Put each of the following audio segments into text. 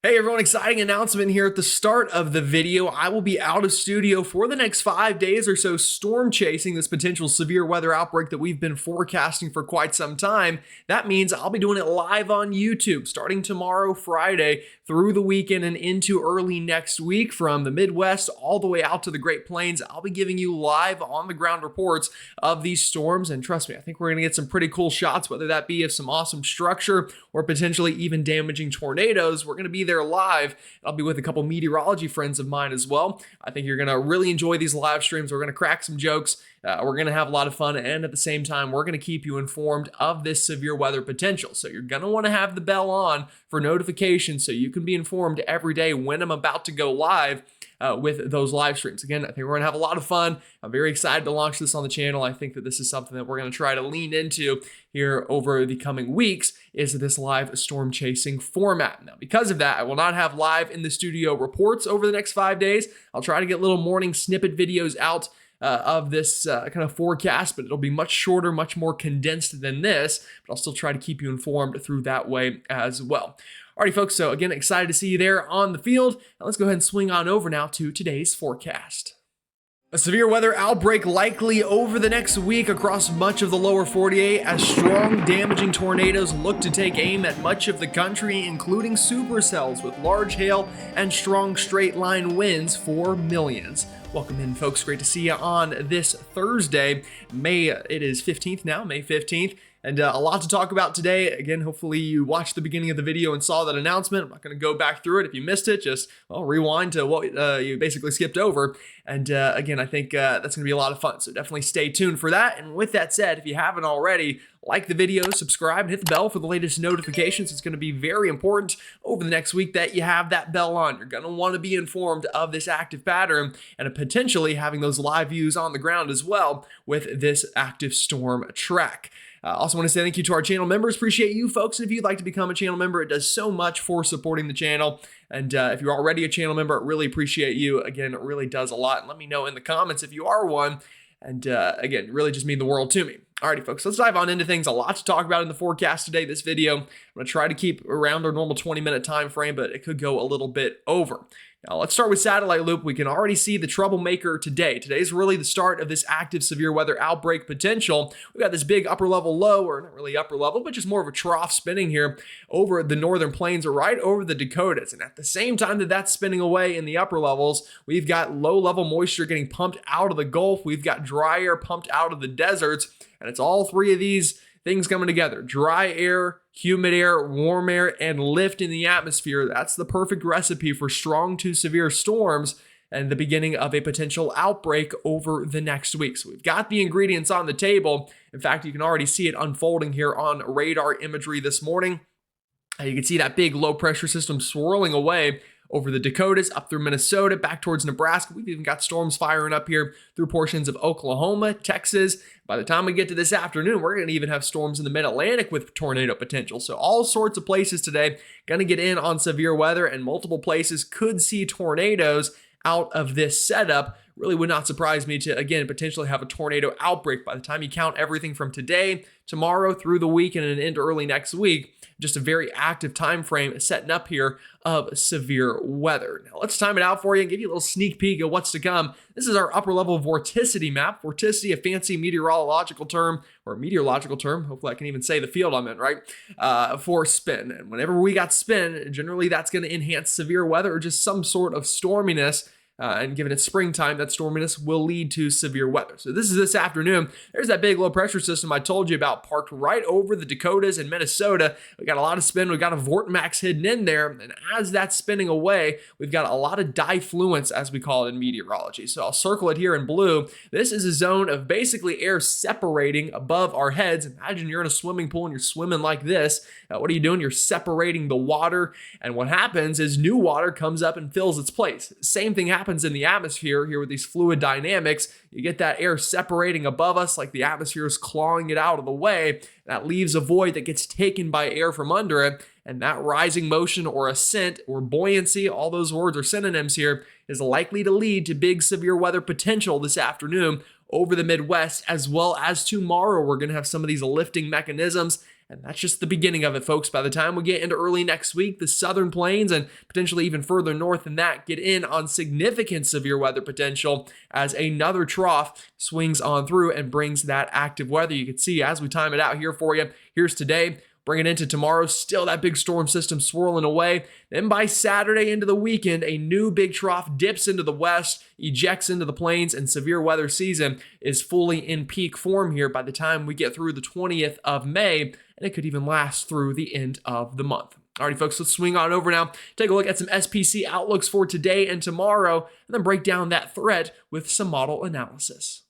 Hey everyone, exciting announcement here at the start of the video. I will be out of studio for the next 5 days or so, storm chasing this potential severe weather outbreak that we've been forecasting for quite some time. That means I'll be doing it live on YouTube starting tomorrow, Friday, through the weekend and into early next week. From the Midwest all the way out to the Great Plains, I'll be giving you live on the ground reports of these storms. And trust me, I think we're going to get some pretty cool shots, whether that be of some awesome structure or potentially even damaging tornadoes. We're going to be there live. I'll be with a couple meteorology friends of mine as well. I think you're going to really enjoy these live streams. We're going to crack some jokes. We're going to have a lot of fun. And at the same time, we're going to keep you informed of this severe weather potential. So you're going to want to have the bell on for notifications so you can be informed every day when I'm about to go live with those live streams. Again, I think we're going to have a lot of fun. I'm very excited to launch this on the channel. I think that this is something that we're going to try to lean into here over the coming weeks, is this live storm chasing format. Now, because of that, I will not have live in the studio reports over the next 5 days. I'll try to get little morning snippet videos out of this kind of forecast, but it'll be much shorter, much more condensed than this, but I'll still try to keep you informed through that way as well. Alrighty, folks, so again, excited to see you there on the field. Now let's go ahead and swing on over now to today's forecast. A severe weather outbreak likely over the next week across much of the lower 48 as strong, damaging tornadoes look to take aim at much of the country, including supercells with large hail and strong straight line winds for millions. Welcome in, folks. Great to see you on this Thursday. It is 15th now, May 15th. And a lot to talk about today. Again, hopefully you watched the beginning of the video and saw that announcement. I'm not going to go back through it. If you missed it, just rewind to what you basically skipped over. And again, I think that's going to be a lot of fun. So definitely stay tuned for that. And with that said, if you haven't already, like the video, subscribe, and hit the bell for the latest notifications. It's going to be very important over the next week that you have that bell on. You're going to want to be informed of this active pattern and potentially having those live views on the ground as well with this active storm track. Also want to say thank you to our channel members. Appreciate you folks. And if you'd like to become a channel member, it does so much for supporting the channel. And if you're already a channel member, I really appreciate you. Again, it really does a lot. And let me know in the comments if you are one. And again, it really just mean the world to me. Alrighty, folks, let's dive on into things. A lot to talk about in the forecast today. This video, I'm going to try to keep around our normal 20-minute time frame, but it could go a little bit over. Now, let's start with satellite loop. We can already see the troublemaker today. Today's really the start of this active severe weather outbreak potential. We've got this big upper level low, or not really upper level, but just more of a trough spinning here over the northern plains or right over the Dakotas. And at the same time that that's spinning away in the upper levels, we've got low level moisture getting pumped out of the Gulf. We've got dry air pumped out of the deserts. And it's all three of these things coming together: dry air, humid air, warm air, and lift in the atmosphere. That's the perfect recipe for strong to severe storms and the beginning of a potential outbreak over the next week. So we've got the ingredients on the table. In fact, you can already see it unfolding here on radar imagery this morning. You can see that big low pressure system swirling away over the Dakotas, up through Minnesota, back towards Nebraska. We've even got storms firing up here through portions of Oklahoma, Texas. By the time we get to this afternoon, we're going to even have storms in the mid-Atlantic with tornado potential. So all sorts of places today going to get in on severe weather, and multiple places could see tornadoes out of this setup. Really would not surprise me to, again, potentially have a tornado outbreak by the time you count everything from today, tomorrow, through the weekend, and into early next week. Just a very active time frame setting up here of severe weather. Now let's time it out for you and give you a little sneak peek of what's to come. This is our upper level vorticity map. Vorticity, a fancy meteorological term, hopefully I can even say the field I'm in, right? For spin. And whenever we got spin, generally that's going to enhance severe weather or just some sort of storminess. And given it's springtime, that storminess will lead to severe weather. So this is this afternoon. There's that big low pressure system I told you about, parked right over the Dakotas and Minnesota. We got a lot of spin. We got a vortex hidden in there. And as that's spinning away, we've got a lot of diffluence, as we call it in meteorology. So I'll circle it here in blue. This is a zone of basically air separating above our heads. Imagine you're in a swimming pool and you're swimming like this. What are you doing? You're separating the water. And what happens is new water comes up and fills its place. Same thing happens in the atmosphere here with these fluid dynamics. You get that air separating above us like the atmosphere is clawing it out of the way. That leaves a void that gets taken by air from under it. And that rising motion or ascent or buoyancy, all those words are synonyms here, is likely to lead to big severe weather potential this afternoon over the Midwest, as well as tomorrow. We're going to have some of these lifting mechanisms And that's just the beginning of it, folks. By the time we get into early next week, the southern plains and potentially even further north than that get in on significant severe weather potential as another trough swings on through and brings that active weather. You can see as we time it out here for you. Here's today. Bring it into tomorrow, still that big storm system swirling away. Then by Saturday into the weekend, a new big trough dips into the west, ejects into the plains, and severe weather season is fully in peak form here by the time we get through the 20th of May, and it could even last through the end of the month. Alrighty, folks, let's swing on over now. Take a look at some SPC outlooks for today and tomorrow, and then break down that threat with some model analysis.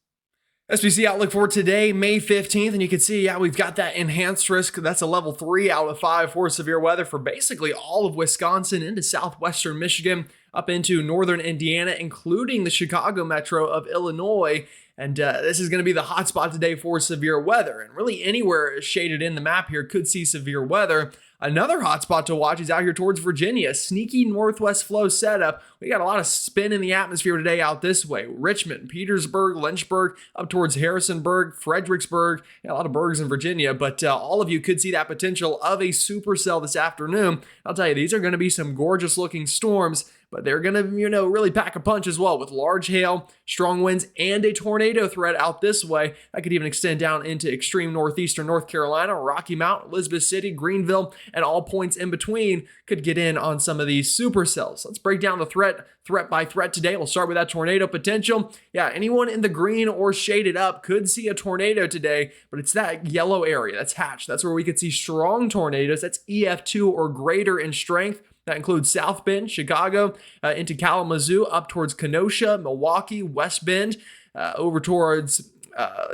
SPC outlook for today, May 15th, and you can see, we've got that enhanced risk. That's a level 3 out of 5 for severe weather for basically all of Wisconsin into southwestern Michigan, up into northern Indiana, including the Chicago metro of Illinois. And this is going to be the hotspot today for severe weather. And really anywhere shaded in the map here could see severe weather. Another hotspot to watch is out here towards Virginia. Sneaky northwest flow setup. We got a lot of spin in the atmosphere today out this way. Richmond, Petersburg, Lynchburg, up towards Harrisonburg, Fredericksburg. A lot of burgs in Virginia, but all of you could see that potential of a supercell this afternoon. I'll tell you, these are going to be some gorgeous looking storms, but they're going to, really pack a punch as well with large hail, strong winds, and a tornado threat out this way. That could even extend down into extreme northeastern North Carolina, Rocky Mount, Elizabeth City, Greenville, and all points in between could get in on some of these supercells. Let's break down the threat by threat today. We'll start with that tornado potential. Anyone in the green or shaded up could see a tornado today, but it's that yellow area that's hatched. That's where we could see strong tornadoes. That's EF2 or greater in strength. That includes South Bend, Chicago, into Kalamazoo, up towards Kenosha, Milwaukee, West Bend, over towards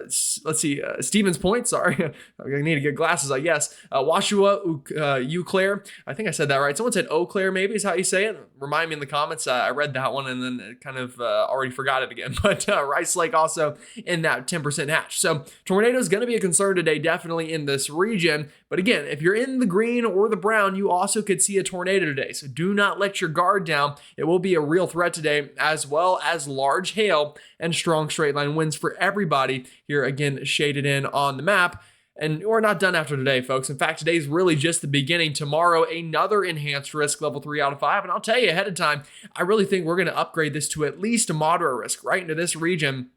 Stevens Point. Sorry, I need to get glasses, I guess. Washua, Eau Claire. I think I said that right. Someone said Eau Claire, maybe is how you say it. Remind me in the comments. I read that one and then kind of already forgot it again. But Rice Lake also in that 10% hatch. So tornado is going to be a concern today, definitely in this region. But again, if you're in the green or the brown, you also could see a tornado today. So do not let your guard down. It will be a real threat today, as well as large hail and strong straight line winds for everybody here, again, shaded in on the map. And we're not done after today, folks. In fact, today's really just the beginning. Tomorrow, another enhanced risk, level 3 out of 5. And I'll tell you ahead of time, I really think we're going to upgrade this to at least a moderate risk right into this region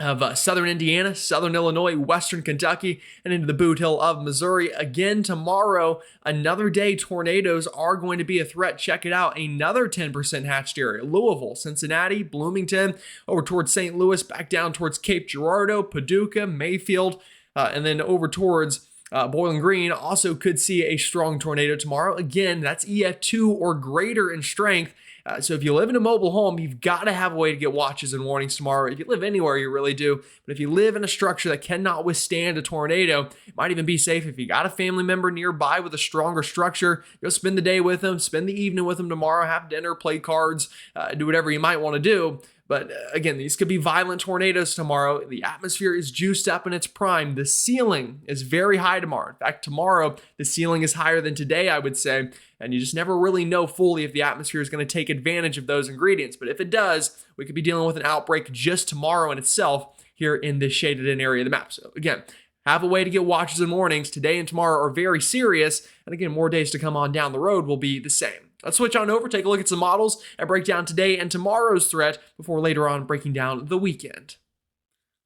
of southern Indiana, southern Illinois, western Kentucky, and into the Boot Hill of Missouri. Again, tomorrow, another day, tornadoes are going to be a threat. Check it out. Another 10% hatched area. Louisville, Cincinnati, Bloomington, over towards St. Louis, back down towards Cape Girardeau, Paducah, Mayfield, and then over towards Bowling Green. Also could see a strong tornado tomorrow. Again, that's EF2 or greater in strength. So if you live in a mobile home, you've got to have a way to get watches and warnings tomorrow. If you live anywhere, you really do. But if you live in a structure that cannot withstand a tornado, it might even be safe if you got a family member nearby with a stronger structure. Go spend the day with them, spend the evening with them tomorrow, have dinner, play cards, do whatever you might want to do. But again, these could be violent tornadoes tomorrow. The atmosphere is juiced up in its prime. The ceiling is very high tomorrow. In fact, tomorrow, the ceiling is higher than today, I would say. And you just never really know fully if the atmosphere is going to take advantage of those ingredients. But if it does, we could be dealing with an outbreak just tomorrow in itself here in this shaded in area of the map. So again, have a way to get watches and warnings. Today and tomorrow are very serious. And again, more days to come on down the road will be the same. Let's switch on over, take a look at some models, and break down today and tomorrow's threat before later on breaking down the weekend.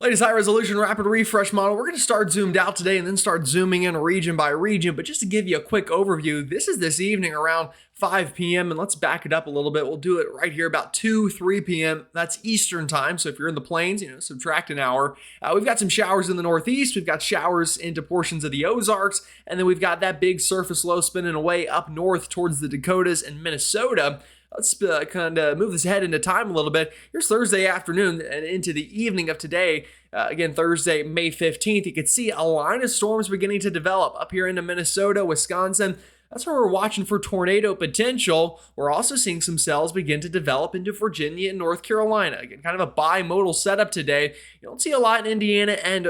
Latest high-resolution rapid refresh model. We're going to start zoomed out today and then start zooming in region by region. But just to give you a quick overview, this is this evening around 5 p.m. And let's back it up a little bit. We'll do it right here about 3 p.m. That's Eastern time. So if you're in the plains, subtract an hour. We've got some showers in the Northeast. We've got showers into portions of the Ozarks. And then we've got that big surface low spinning away up north towards the Dakotas and Minnesota. Let's kind of move this ahead into time a little bit. Here's Thursday afternoon and into the evening of today. Again, Thursday, May 15th, you can see a line of storms beginning to develop up here into Minnesota, Wisconsin. That's where we're watching for tornado potential. We're also seeing some cells begin to develop into Virginia and North Carolina. Again, kind of a bimodal setup today. You don't see a lot in Indiana and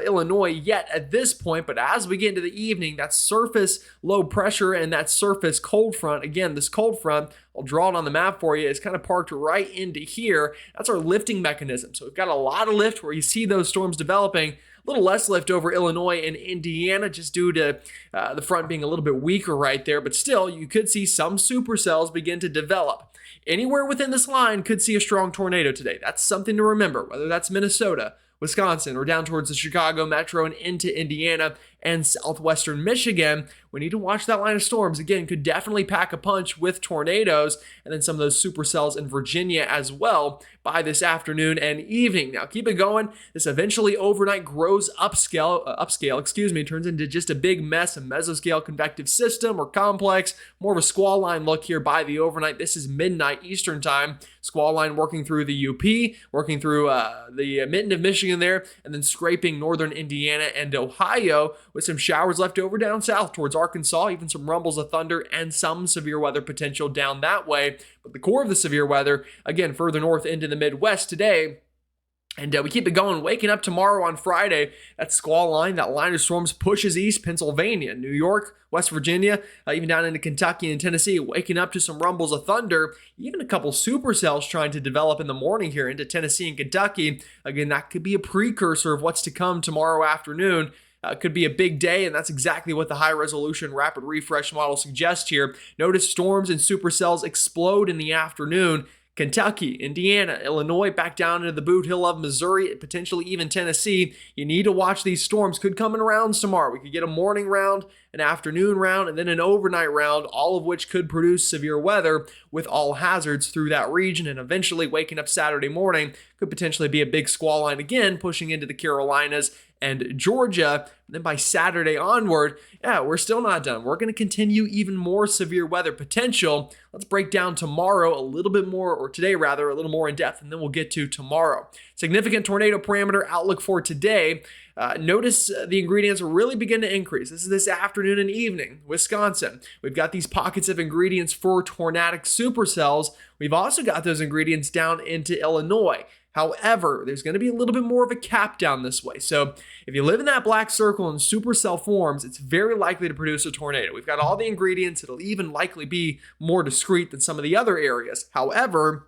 Illinois yet at this point, but as we get into the evening, that surface low pressure and that surface cold front, again, this cold front, I'll draw it on the map for you. It's kind of parked right into here. That's our lifting mechanism. So we've got a lot of lift where you see those storms developing. A little less lift over Illinois and Indiana just due to the front being a little bit weaker right there, but still, you could see some supercells begin to develop. Anywhere within this line could see a strong tornado today. That's something to remember, whether that's Minnesota, Wisconsin, or down towards the Chicago metro and into Indiana and southwestern Michigan. We need to watch that line of storms. Again, could definitely pack a punch with tornadoes and then some of those supercells in Virginia as well by this afternoon and evening. Now, keep it going. This eventually overnight grows upscale, turns into just a big mess, a mesoscale convective system or complex. More of a squall line look here by the overnight. This is midnight Eastern time. Squall line working through the UP, working through the mitten of Michigan there, and then scraping northern Indiana and Ohio with some showers left over down south towards Arkansas, even some rumbles of thunder and some severe weather potential down that way. But the core of the severe weather, again, further north into the Midwest today. And we keep it going, waking up tomorrow on Friday. That squall line, that line of storms pushes east, Pennsylvania, New York, West Virginia, even down into Kentucky and Tennessee, waking up to some rumbles of thunder, even a couple supercells trying to develop in the morning here into Tennessee and Kentucky. Again, that could be a precursor of what's to come tomorrow afternoon. Could be a big day, and that's exactly what the high-resolution rapid refresh model suggests here. Notice storms and supercells explode in the afternoon. Kentucky, Indiana, Illinois, back down into the boot hill of Missouri, potentially even Tennessee. You need to watch these storms. Could come in rounds tomorrow. We could get a morning round, an afternoon round, and then an overnight round, all of which could produce severe weather with all hazards through that region. And eventually, waking up Saturday morning could potentially be a big squall line again, pushing into the Carolinas and Georgia. And then by Saturday onward, we're still not done. We're going to continue even more severe weather potential. Let's break down tomorrow a little bit more, or today rather, a little more in depth, and then we'll get to tomorrow. Significant tornado parameter outlook for today. Notice the ingredients really begin to increase. This is this afternoon and evening. Wisconsin, we've got these pockets of ingredients for tornadic supercells. We've also got those ingredients down into Illinois. However, there's going to be a little bit more of a cap down this way. So if you live in that black circle and supercell forms, it's very likely to produce a tornado. We've got all the ingredients. It'll even likely be more discrete than some of the other areas. However,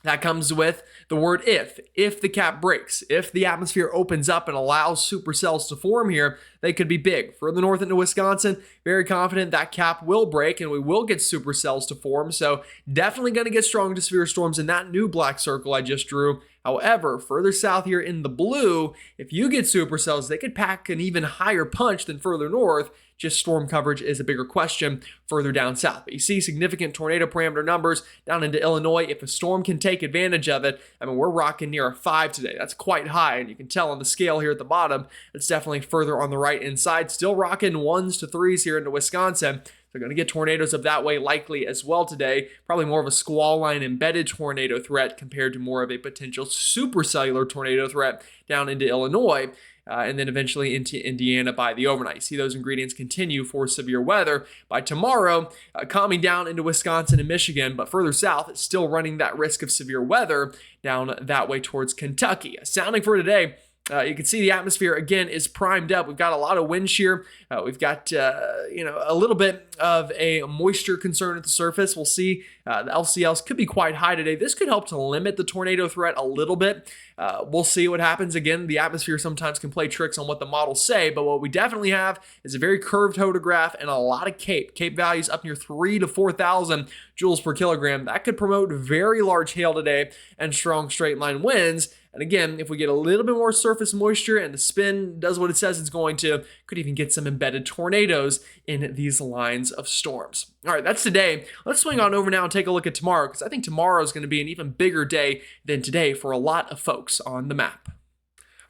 that comes with the word if. If the cap breaks, if the atmosphere opens up and allows supercells to form here, they could be big. Further north into Wisconsin, very confident that cap will break and we will get supercells to form. So definitely going to get strong to severe storms in that new black circle I just drew. However, further south here in the blue, if you get supercells, they could pack an even higher punch than further north. Just storm coverage is a bigger question further down south. But you see significant tornado parameter numbers down into Illinois. If a storm can take advantage of it, I mean, we're rocking near a 5 today. That's quite high, and you can tell on the scale here at the bottom, it's definitely further on the right inside. Still rocking 1s to 3s here into Wisconsin. They're going to get tornadoes up that way likely as well today. Probably more of a squall line embedded tornado threat compared to more of a potential supercellular tornado threat down into Illinois. And then eventually into Indiana by the overnight. See those ingredients continue for severe weather. By tomorrow, calming down into Wisconsin and Michigan, but further south, it's still running that risk of severe weather down that way towards Kentucky. Sounding for today. You can see the atmosphere again is primed up. We've got a lot of wind shear. We've got a little bit of a moisture concern at the surface. We'll see the LCLs could be quite high today. This could help to limit the tornado threat a little bit. We'll see what happens. Again, the atmosphere sometimes can play tricks on what the models say, but what we definitely have is a very curved hodograph and a lot of CAPE. CAPE values up near 3,000 to 4,000 joules per kilogram. That could promote very large hail today and strong straight line winds. And again, if we get a little bit more surface moisture and the spin does what it says it's going to, could even get some embedded tornadoes in these lines of storms. All right, that's today. Let's swing on over now and take a look at tomorrow, because I think tomorrow is going to be an even bigger day than today for a lot of folks on the map.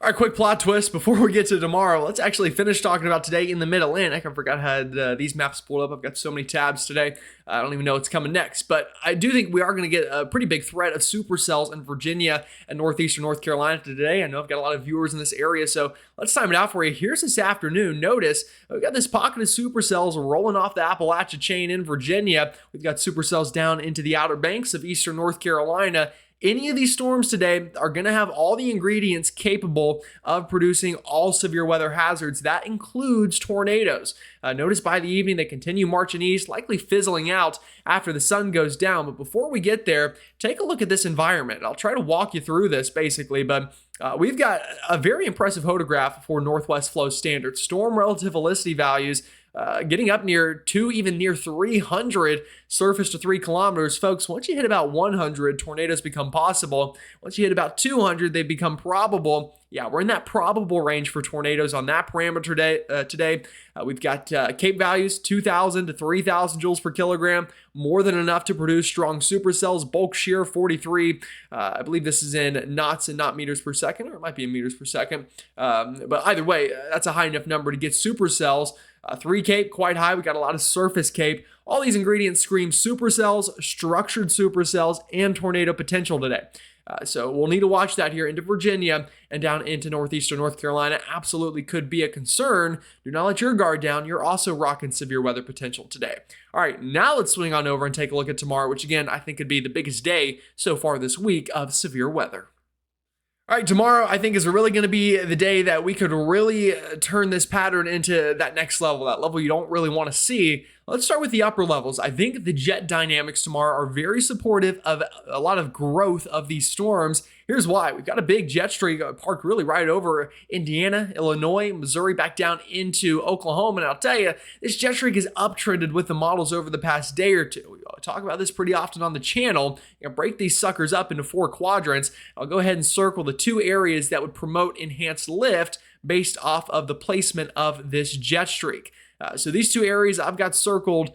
All right, quick plot twist before we get to tomorrow. Let's actually finish talking about today in the Mid-Atlantic. I forgot I had these maps pulled up. I've got so many tabs today. I don't even know what's coming next. But I do think we are going to get a pretty big threat of supercells in Virginia and northeastern North Carolina today. I know I've got a lot of viewers in this area, so let's time it out for you. Here's this afternoon. Notice we've got this pocket of supercells rolling off the Appalachia chain in Virginia. We've got supercells down into the Outer Banks of eastern North Carolina, Any of these storms today are going to have all the ingredients capable of producing all severe weather hazards. That includes tornadoes. Notice by the evening they continue marching east, likely fizzling out after the sun goes down. But before we get there, take a look at this environment. I'll try to walk you through this basically, but we've got a very impressive photograph for Northwest Flow Standard. Storm relative velocity values getting up near 2, even near 300 surface to 3 kilometers. Folks, once you hit about 100, tornadoes become possible. Once you hit about 200, they become probable. Yeah, we're in that probable range for tornadoes on that parameter today. We've got CAPE values, 2,000 to 3,000 joules per kilogram, more than enough to produce strong supercells. Bulk shear, 43. I believe this is in knots and not meters per second, or it might be in meters per second. But either way, that's a high enough number to get supercells. 3 CAPE, quite high. We got a lot of surface CAPE. All these ingredients scream supercells, structured supercells, and tornado potential today. So we'll need to watch that here into Virginia and down into northeastern North Carolina. Absolutely could be a concern. Do not let your guard down. You're also rocking severe weather potential today. All right, now let's swing on over and take a look at tomorrow, which again, I think could be the biggest day so far this week of severe weather. All right, tomorrow I think is really going to be the day that we could really turn this pattern into that next level, that level you don't really want to see. Let's start with the upper levels. I think the jet dynamics tomorrow are very supportive of a lot of growth of these storms. Here's why. We've got a big jet streak parked really right over Indiana, Illinois, Missouri, back down into Oklahoma. And I'll tell you, this jet streak is uptrended with the models over the past day or two. We talk about this pretty often on the channel. You know, break these suckers up into 4 quadrants. I'll go ahead and circle the 2 areas that would promote enhanced lift based off of the placement of this jet streak. So these 2 areas I've got circled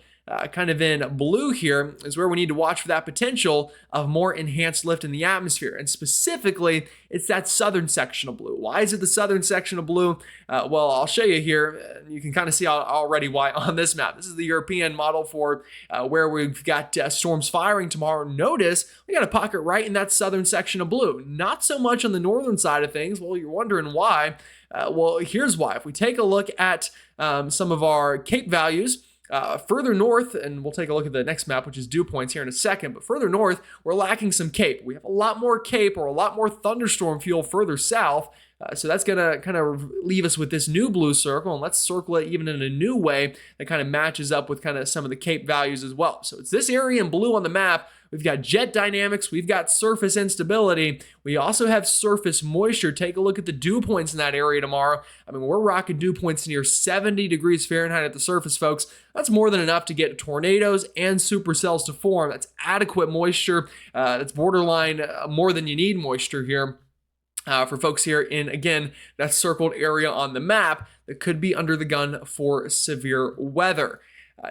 kind of in blue here is where we need to watch for that potential of more enhanced lift in the atmosphere. And specifically, it's that southern section of blue. Why is it the southern section of blue? Well, I'll show you here. You can kind of see already why on this map. This is the European model for where we've got storms firing tomorrow. Notice we got a pocket right in that southern section of blue. Not so much on the northern side of things. Well, you're wondering why. Well, here's why. If we take a look at some of our CAPE values, further north, and we'll take a look at the next map, which is dew points here in a second, but further north, we're lacking some CAPE. We have a lot more CAPE or a lot more thunderstorm fuel further south. So that's going to kind of leave us with this new blue circle, and let's circle it even in a new way that kind of matches up with kind of some of the CAPE values as well. So it's this area in blue on the map. We've got jet dynamics, we've got surface instability, we also have surface moisture. Take a look at the dew points in that area tomorrow. I mean, we're rocking dew points near 70 degrees Fahrenheit at the surface, folks. That's more than enough to get tornadoes and supercells to form. That's adequate moisture. That's borderline more than you need moisture here. For folks here in, again, that circled area on the map that could be under the gun for severe weather.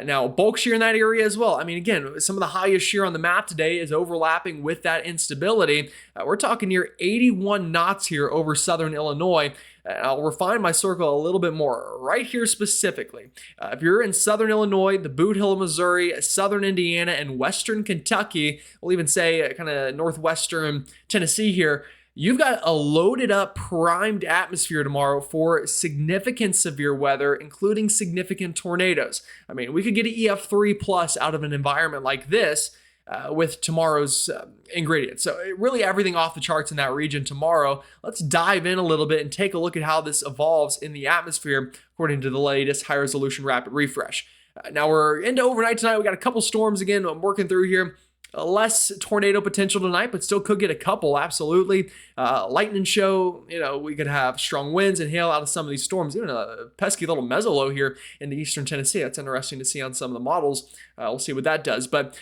Now, bulk shear in that area as well. I mean, again, some of the highest shear on the map today is overlapping with that instability. We're talking near 81 knots here over southern Illinois. I'll refine my circle a little bit more right here specifically. If you're in southern Illinois, the Boot Hill of Missouri, southern Indiana, and western Kentucky, we'll even say kind of northwestern Tennessee here, you've got a loaded up, primed atmosphere tomorrow for significant severe weather, including significant tornadoes. I mean, we could get an EF3 plus out of an environment like this with tomorrow's ingredients. So really everything off the charts in that region tomorrow. Let's dive in a little bit and take a look at how this evolves in the atmosphere according to the latest high resolution rapid refresh. Now we're into overnight tonight. We got a couple storms again I'm working through here. Less tornado potential tonight, but still could get a couple, absolutely. Lightning show, we could have strong winds and hail out of some of these storms. Even a pesky little mezzolow here in the eastern Tennessee. That's interesting to see on some of the models. We'll see what that does. But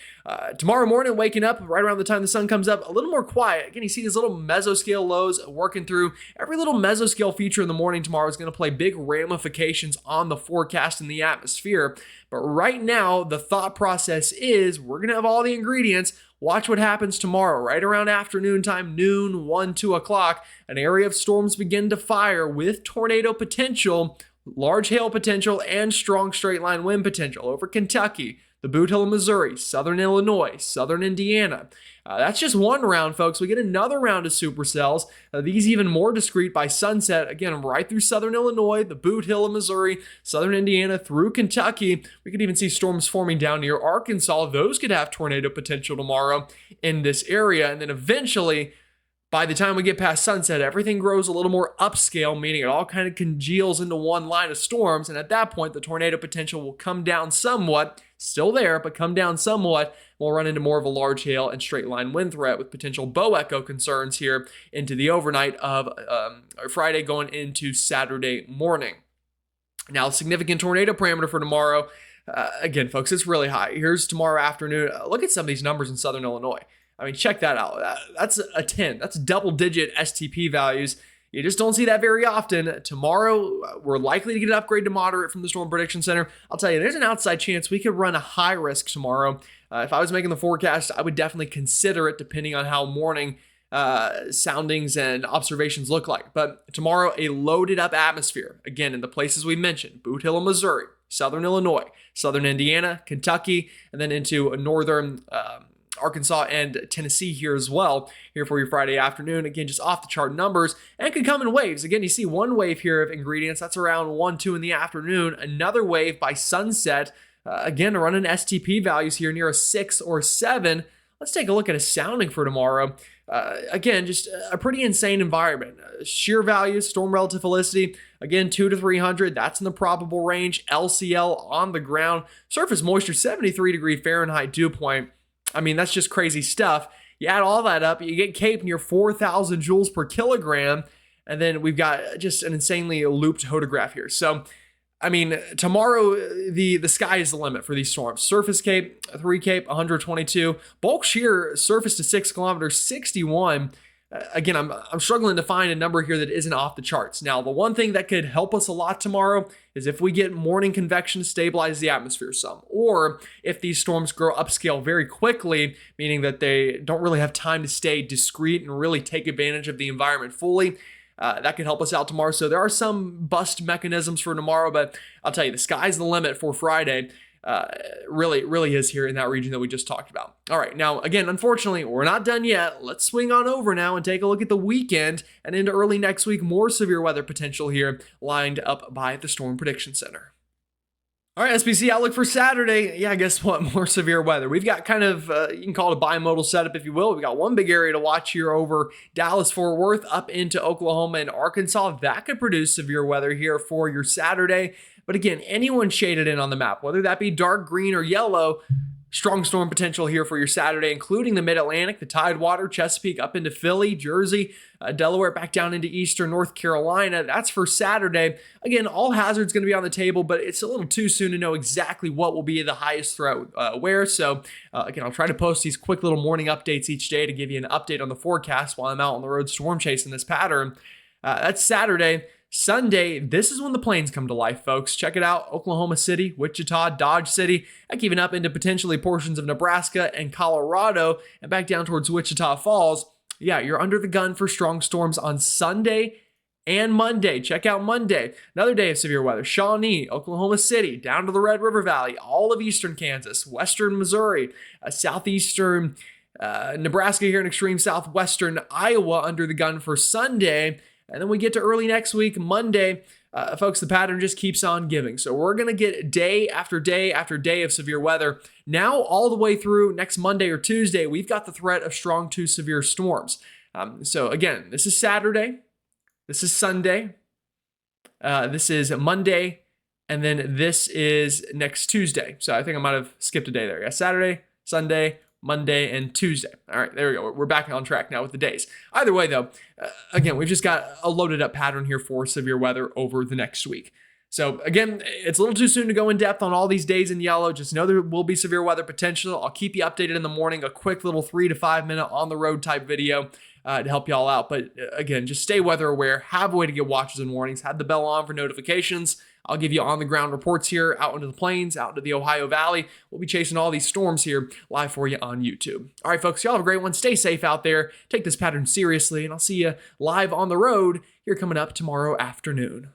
tomorrow morning, waking up right around the time the sun comes up, a little more quiet. Again, you see these little mesoscale lows working through. Every little mesoscale feature in the morning tomorrow is going to play big ramifications on the forecast in the atmosphere. But right now, the thought process is we're going to have all the ingredients. Watch what happens tomorrow, right around afternoon time, noon, 1, 2 o'clock. An area of storms begin to fire with tornado potential, large hail potential, and strong straight line wind potential over Kentucky, the Boot Hill of Missouri, southern Illinois, southern Indiana. That's just one round, folks. We get another round of supercells. These even more discrete by sunset. Again, right through southern Illinois, the Boot Hill of Missouri, southern Indiana, through Kentucky. We could even see storms forming down near Arkansas. Those could have tornado potential tomorrow in this area. And then eventually, by the time we get past sunset, everything grows a little more upscale, meaning it all kind of congeals into one line of storms. And at that point, the tornado potential will come down somewhat, still there, but come down somewhat. We'll run into more of a large hail and straight line wind threat with potential bow echo concerns here into the overnight of Friday going into Saturday morning. Now, significant tornado parameter for tomorrow. Again, folks, it's really high. Here's tomorrow afternoon. Look at some of these numbers in southern Illinois. I mean, check that out. That's a 10. That's double-digit STP values. You just don't see that very often. Tomorrow, we're likely to get an upgrade to moderate from the Storm Prediction Center. I'll tell you, there's an outside chance we could run a high risk tomorrow. If I was making the forecast, I would definitely consider it depending on how morning soundings and observations look like. But tomorrow, a loaded up atmosphere. Again, in the places we mentioned, Boot Hill of Missouri, southern Illinois, southern Indiana, Kentucky, and then into northern Arkansas and Tennessee here as well, here for your Friday afternoon. Again, just off the chart numbers, and could come in waves. Again, you see one wave here of ingredients. That's around 1, 2 in the afternoon. Another wave by sunset. Again, running STP values here near a 6 or 7. Let's take a look at a sounding for tomorrow. Again, just a pretty insane environment. Shear values, storm relative felicity, again, 2 to 300. That's in the probable range. LCL on the ground. Surface moisture, 73 Fahrenheit dew point. I mean, that's just crazy stuff. You add all that up, you get CAPE near 4,000 joules per kilogram, and then we've got just an insanely looped hodograph here. So, I mean, tomorrow, the sky is the limit for these storms. Surface CAPE, 3 CAPE, 122. Bulk shear, surface to 6 kilometers, 61. Again, I'm struggling to find a number here that isn't off the charts. Now, the one thing that could help us a lot tomorrow is if we get morning convection to stabilize the atmosphere some, or if these storms grow upscale very quickly, meaning that they don't really have time to stay discrete and really take advantage of the environment fully. That could help us out tomorrow. So there are some bust mechanisms for tomorrow, but I'll tell you, the sky's the limit for Friday. Really is here in that region that we just talked about. All right, now again, unfortunately, we're not done yet. Let's swing on over now and take a look at the weekend and into early next week. More severe weather potential here lined up by the Storm Prediction Center. All right, SPC outlook for Saturday. Yeah, guess what? More severe weather. We've got kind of, you can call it a bimodal setup if you will. We've got one big area to watch here over Dallas-Fort Worth up into Oklahoma and Arkansas. That could produce severe weather here for your Saturday. But again, anyone shaded in on the map, whether that be dark green or yellow, strong storm potential here for your Saturday, including the Mid-Atlantic, the Tidewater, Chesapeake, up into Philly, Jersey, Delaware, back down into eastern North Carolina. That's for Saturday. Again, all hazards going to be on the table, but it's a little too soon to know exactly what will be the highest threat where. So again, I'll try to post these quick little morning updates each day to give you an update on the forecast while I'm out on the road storm chasing this pattern. That's Saturday. Sunday, this is when the planes come to life, folks. Check it out. Oklahoma City, Wichita, Dodge City, heck, even up into potentially portions of Nebraska and Colorado and back down towards Wichita Falls. Yeah, you're under the gun for strong storms on Sunday and Monday. Check out Monday. Another day of severe weather. Shawnee, Oklahoma City, down to the Red River Valley, all of eastern Kansas, western Missouri, southeastern Nebraska here in extreme southwestern Iowa under the gun for Sunday. And then we get to early next week, Monday. Folks, the pattern just keeps on giving. So we're going to get day after day after day of severe weather. Now, all the way through next Monday or Tuesday, we've got the threat of strong to severe storms. So again, this is Saturday. This is Sunday. This is Monday. And then this is next Tuesday. So I think I might have skipped a day there. Yeah, Saturday, Sunday, Monday, and Tuesday. All right, there we go. We're back on track now with the days. Either way, though, again, we've just got a loaded up pattern here for severe weather over the next week. So again, it's a little too soon to go in depth on all these days in yellow. Just know there will be severe weather potential. I'll keep you updated in the morning, a quick little 3 to 5 minute on the road type video to help y'all out. But again, just stay weather aware, have a way to get watches and warnings, have the bell on for notifications. I'll give you on-the-ground reports here out into the plains, out into the Ohio Valley. We'll be chasing all these storms here live for you on YouTube. All right, folks, y'all have a great one. Stay safe out there. Take this pattern seriously, and I'll see you live on the road here coming up tomorrow afternoon.